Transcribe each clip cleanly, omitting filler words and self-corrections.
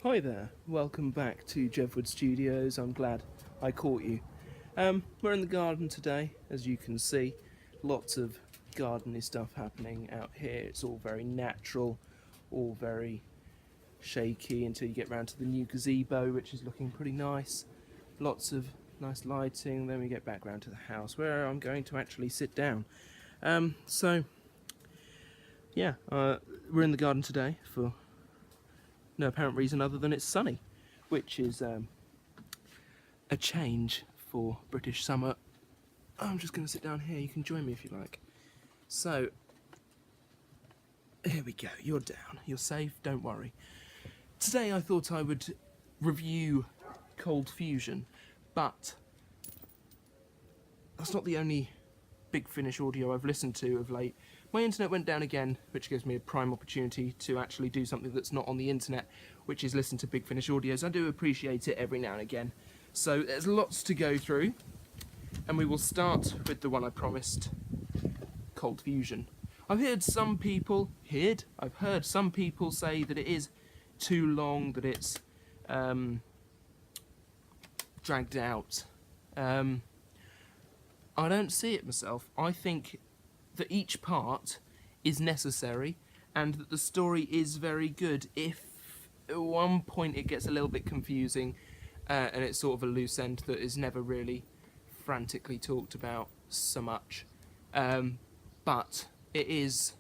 Hi there, welcome back to Jevwood Studios. I'm glad I caught you. We're in the garden today, as you can see. Lots of gardening stuff happening out here. It's all very natural, all very shaky until you get round to the new gazebo, which is looking pretty nice. Lots of nice lighting. Then we get back round to the house where I'm going to actually sit down. We're in the garden today for no apparent reason other than it's sunny, which is a change for British summer. I'm just going to sit down here. You can join me if you like. So, here we go. You're down. You're safe. Don't worry. Today I thought I would review Cold Fusion, but that's not the only Big Finish audio I've listened to of late. My internet went down again, which gives me a prime opportunity to actually do something that's not on the internet, which is listen to Big Finish audios. I do appreciate it every now and again. So there's lots to go through, and we will start with the one I promised, Cold Fusion. I've heard some people say that it is too long, that it's dragged out. I don't see it myself. I think that each part is necessary and that the story is very good. If at one point it gets a little bit confusing and it's sort of a loose end that is never really frantically talked about so much, but it is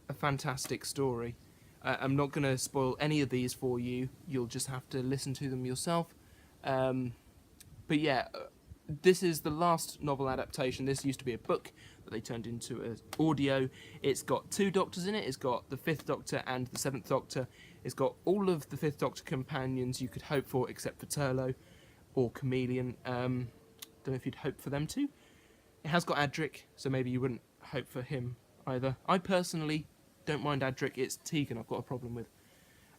a fantastic story. I'm not going to spoil any of these for you. You'll just have to listen to them yourself. But yeah, this is the last novel adaptation. This used to be a book that they turned into an audio. It's got 2 Doctors in it. It's got the 5th Doctor and the 7th Doctor. It's got all of the 5th Doctor companions you could hope for, except for Turlough or Chameleon. Don't know if you'd hope for them too. It has got Adric, so maybe you wouldn't hope for him either. I personally don't mind Adric. It's Tegan I've got a problem with.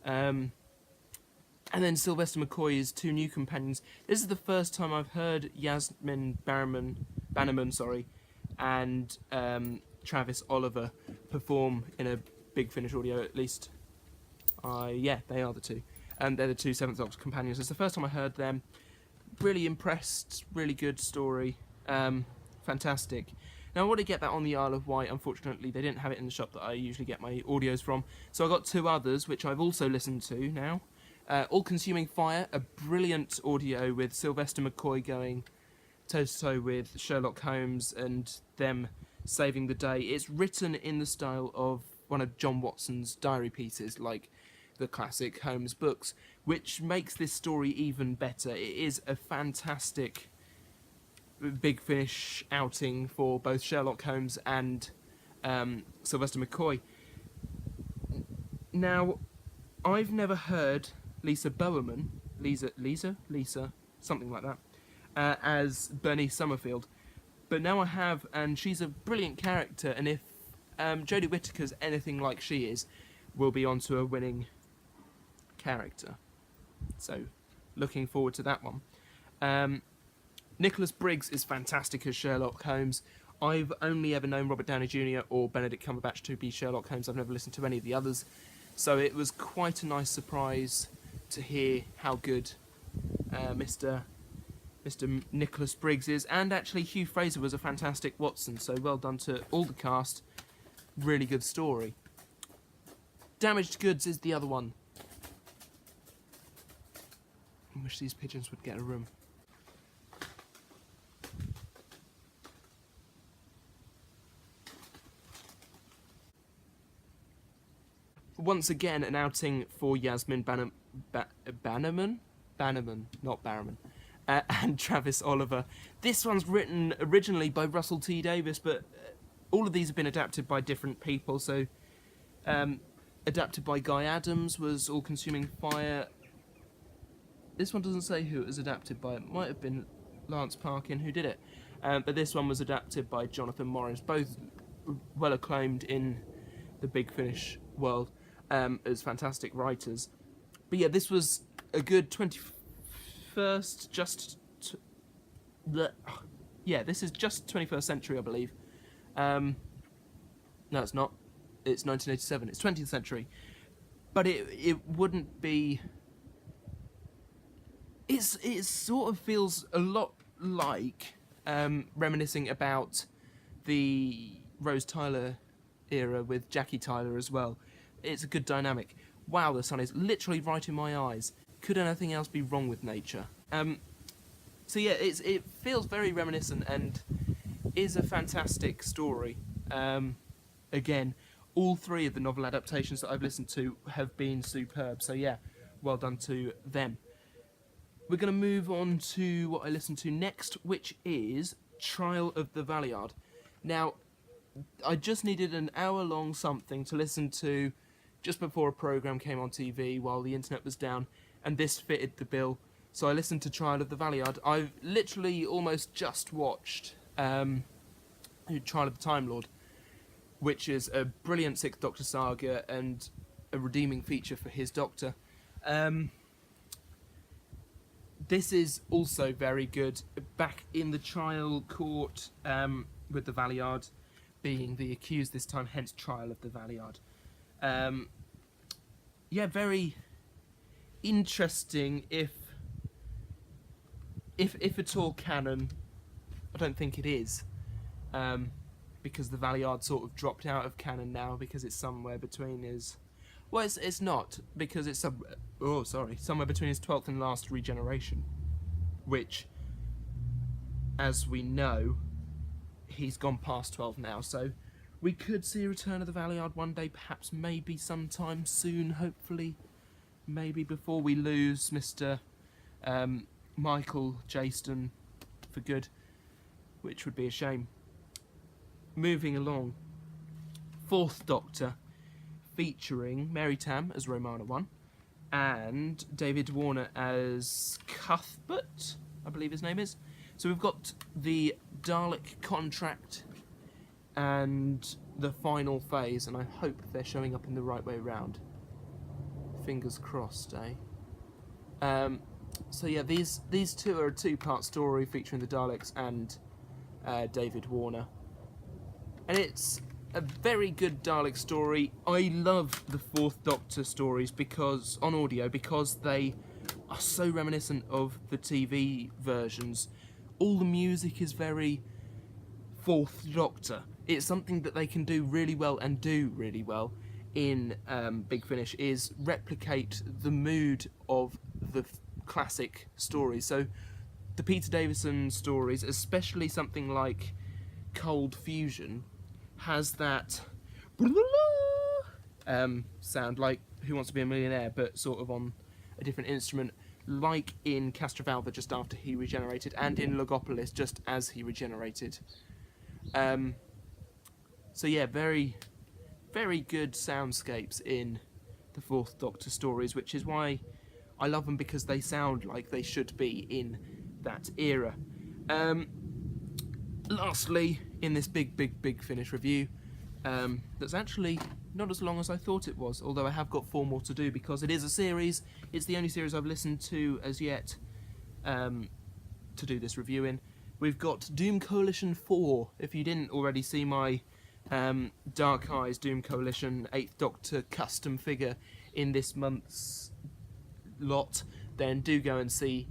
And then Sylvester McCoy's 2 new companions. This is the first time I've heard Yasmin Bannerman, and Travis Oliver perform in a Big Finish audio, at least. Yeah, they are the 2. And they're the 2 7th Doctor companions. It's the first time I heard them. Really impressed, really good story. Fantastic. Now, I want to get that on the Isle of Wight. Unfortunately, they didn't have it in the shop that I usually get my audios from. So I got 2 others, which I've also listened to now. All Consuming Fire, a brilliant audio with Sylvester McCoy going toe-to-toe with Sherlock Holmes and them saving the day. It's written in the style of one of John Watson's diary pieces, like the classic Holmes books, which makes this story even better. It is a fantastic Big Finish outing for both Sherlock Holmes and Sylvester McCoy. Now, I've never heard Lisa Bowerman, Lisa, something like that, as Bernice Summerfield. But now I have, and she's a brilliant character, and if Jodie Whittaker's anything like she is, we'll be on to a winning character. So, looking forward to that one. Nicholas Briggs is fantastic as Sherlock Holmes. I've only ever known Robert Downey Jr. or Benedict Cumberbatch to be Sherlock Holmes. I've never listened to any of the others. So it was quite a nice surprise to hear how good Mr. Nicholas Briggs is. And actually Hugh Fraser was a fantastic Watson, so well done to all the cast. Really good story. Damaged Goods is the other one. I wish these pigeons would get a room. Once again, an outing for Yasmin Bannerman, not Barrowman, and Travis Oliver. This one's written originally by Russell T Davies, but all of these have been adapted by different people. So, adapted by Guy Adams was All Consuming Fire. This one doesn't say who it was adapted by. It might have been Lance Parkin who did it. But this one was adapted by Jonathan Morris, both well acclaimed in the Big Finish world. As fantastic writers. But yeah, this was a good 21st, this is just 21st century, I believe. No, it's not. It's 1987. It's 20th century. but it wouldn't be. It sort of feels a lot like reminiscing about the Rose Tyler era with Jackie Tyler as well. It's a good dynamic. Wow, the sun is literally right in my eyes. Could anything else be wrong with nature? So yeah, it feels very reminiscent and is a fantastic story. Again, all three of the novel adaptations that I've listened to have been superb. So yeah, well done to them. We're going to move on to what I listened to next, which is Trial of the Valeyard. Now, I just needed an hour-long something to listen to just before a programme came on TV while the internet was down, and this fitted the bill. So I listened to Trial of the Valeyard. I've literally almost just watched Trial of the Time Lord, which is a brilliant Sixth Doctor saga and a redeeming feature for his Doctor. This is also very good. Back in the trial court with the Valeyard being the accused this time, hence Trial of the Valeyard. Yeah, very interesting, if at all canon. I don't think it is, because the Valeyard sort of dropped out of canon now because it's somewhere between his... Well, it's not, because it's somewhere between his 12th and last regeneration, which, as we know, he's gone past 12 now, so we could see a return of the Valeyard one day, perhaps, maybe sometime soon, hopefully, maybe before we lose Mr. Michael Jaston for good, which would be a shame. Moving along, Fourth Doctor, featuring Mary Tam as Romana 1, and David Warner as Cuthbert, I believe his name is. So we've got the Dalek contract and the final phase, and I hope they're showing up in the right way round. Fingers crossed, eh? So yeah, these two are a two-part story featuring the Daleks and David Warner. And it's a very good Dalek story. I love the Fourth Doctor stories because on audio, because they are so reminiscent of the TV versions. All the music is very Fourth Doctor. It's something that they can do really well and do really well in Big Finish, is replicate the mood of the classic stories. So the Peter Davison stories, especially something like Cold Fusion, has that sound like Who Wants to Be a Millionaire, but sort of on a different instrument, like in Castrovalva just after he regenerated, and in Logopolis just as he regenerated. So yeah, very, very good soundscapes in the Fourth Doctor stories, which is why I love them, because they sound like they should be in that era. Lastly, in this big Finish review, that's actually not as long as I thought it was, although I have got 4 more to do because it is a series. It's the only series I've listened to as yet to do this review in. We've got Doom Coalition 4. If you didn't already see my Dark Eyes Doom Coalition 8th Doctor custom figure in this month's lot, then do go and see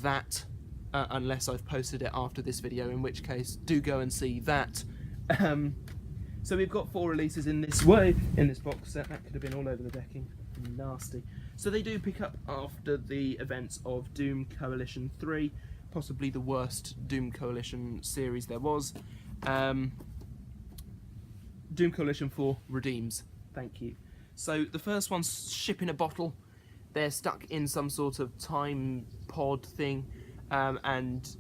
that, unless I've posted it after this video, in which case do go and see that. So we've got 4 releases in this box set. That could have been all over the decking. Nasty. So they do pick up after the events of Doom Coalition 3, possibly the worst Doom Coalition series there was. Doom Coalition 4 redeems. Thank you. So the first one's Ship in a Bottle. They're stuck in some sort of time pod thing, and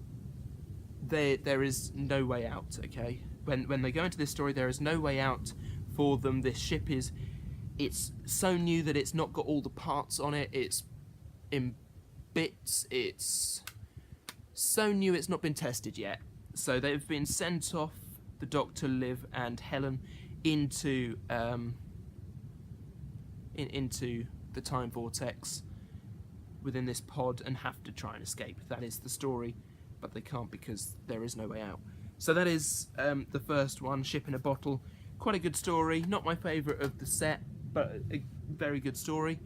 there is no way out, okay? When they go into this story, there is no way out for them. This ship it's so new that it's not got all the parts on it. It's in bits. It's so new it's not been tested yet. So they've been sent off, the Doctor, Liv, and Helen, into the time vortex within this pod and have to try and escape. That is the story, but they can't because there is no way out. So that is the first one, Ship in a Bottle. Quite a good story. Not my favourite of the set, but very good story.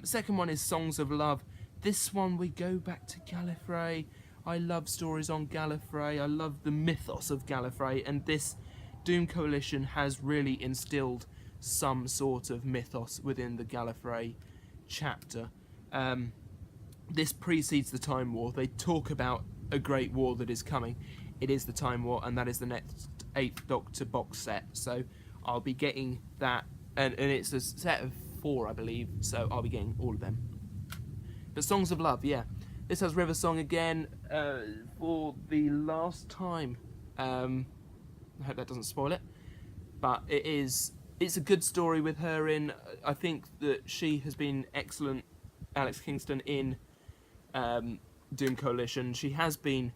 Second one is Songs of Love. This one we go back to Gallifrey. I love stories on Gallifrey. I love the mythos of Gallifrey, and this Doom Coalition has really instilled some sort of mythos within the Gallifrey chapter. This precedes the Time War. They talk about a great war that is coming. It is the Time War, and that is the next 8th Doctor box set. So I'll be getting that, and it's a set of 4, I believe, so I'll be getting all of them. But Songs of Love, yeah. This has River Song again for the last time. I hope that doesn't spoil it. But it's a good story with her in. I think that she has been excellent, Alex Kingston, in Doom Coalition. She has been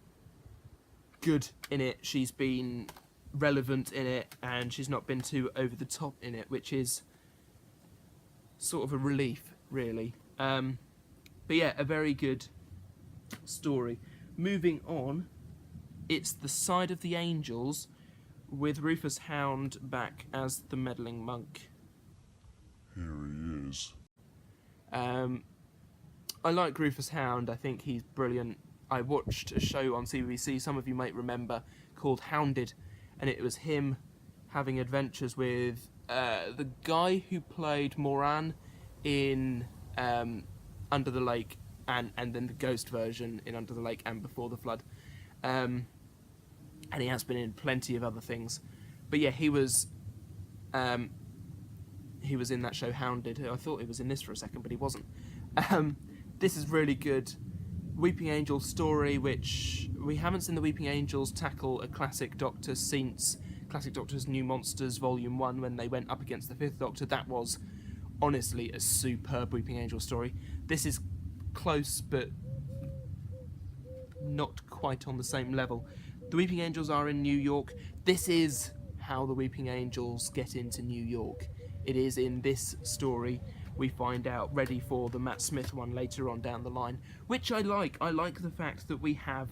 good in it. She's been relevant in it, and she's not been too over the top in it, which is sort of a relief, really. But yeah, a very good story. Moving on, it's The Side of the Angels, with Rufus Hound back as the meddling monk. Here he is. I like Rufus Hound. I think he's brilliant. I watched a show on CBBC, some of you might remember, called Hounded, and it was him having adventures with the guy who played Moran in Under the Lake, and then the ghost version in Under the Lake and Before the Flood. And he has been in plenty of other things. But yeah, he was in that show Hounded. I thought he was in this for a second, but he wasn't. This is really good. Weeping Angels story, which we haven't seen the Weeping Angels tackle a classic Doctor since Classic Doctor's New Monsters Volume 1 when they went up against the 5th Doctor. That was honestly a superb Weeping Angel story. This is close, but not quite on the same level. The Weeping Angels are in New York. This is how the Weeping Angels get into New York. It is in this story we find out, ready for the Matt Smith one later on down the line, which I like. I like the fact that we have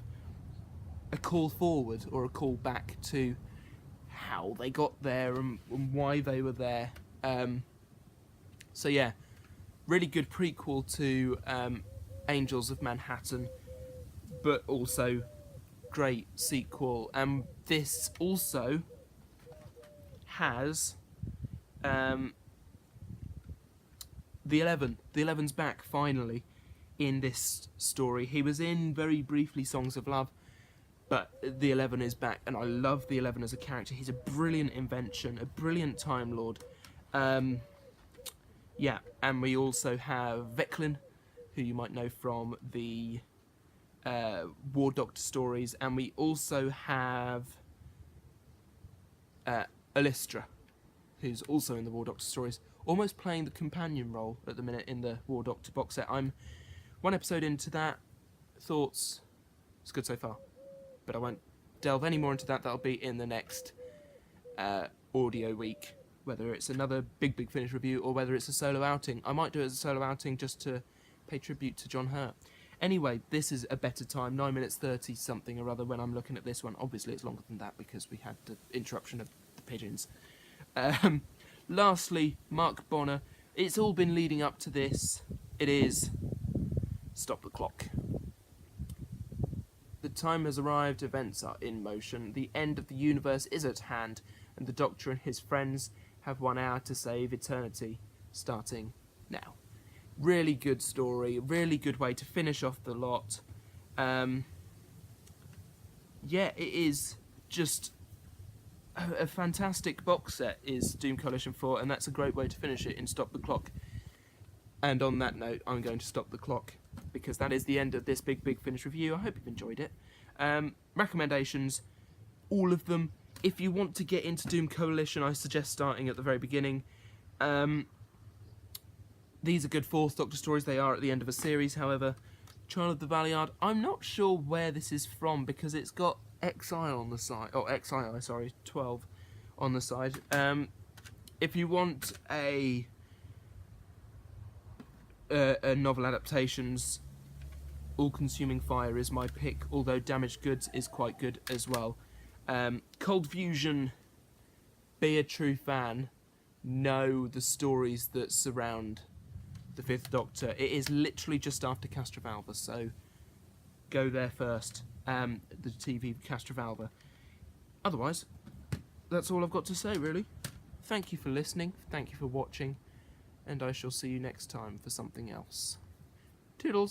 a call forward or a call back to how they got there and why they were there. So yeah, really good prequel to Angels of Manhattan, but also great sequel. This also has the 11. The 11's back finally in this story. He was in very briefly Songs of Love, but the 11 is back, and I love the 11 as a character. He's a brilliant invention, a brilliant Time Lord. Yeah, and we also have Veclin, who you might know from the War Doctor stories, and we also have Alistra, who's also in the War Doctor stories, almost playing the companion role at the minute in the War Doctor box set. I'm one episode into that. Thoughts? It's good so far, but I won't delve any more into that. That'll be in the next audio week, whether it's another Big Finish review or whether it's a solo outing. I might do it as a solo outing just to pay tribute to John Hurt. Anyway, this is a better time, 9 minutes 30 something or other when I'm looking at this one. Obviously it's longer than that because we had the interruption of the pigeons. Lastly, Mark Bonner. It's all been leading up to this. It is Stop the Clock. The time has arrived, events are in motion, the end of the universe is at hand, and the Doctor and his friends have 1 hour to save eternity, starting now. Really good story, really good way to finish off the lot. Yeah, it is just a fantastic box set is Doom Coalition 4, and that's a great way to finish it in Stop the Clock. And on that note, I'm going to stop the clock, because that is the end of this Big Finish review. I hope you've enjoyed it. Recommendations, all of them. If you want to get into Doom Coalition, I suggest starting at the very beginning. These are good 4th Doctor stories. They are at the end of a series, however. Child of the Valeyard, I'm not sure where this is from, because it's got XI on the side, or XII, sorry, 12 on the side. If you want a novel adaptations, All Consuming Fire is my pick, although Damaged Goods is quite good as well. Cold Fusion, be a true fan. know the stories that surround the Fifth Doctor. It is literally just after Castrovalva, so go there first. The TV Castrovalva. Otherwise, that's all I've got to say, really. Thank you for listening, thank you for watching, and I shall see you next time for something else. Toodles!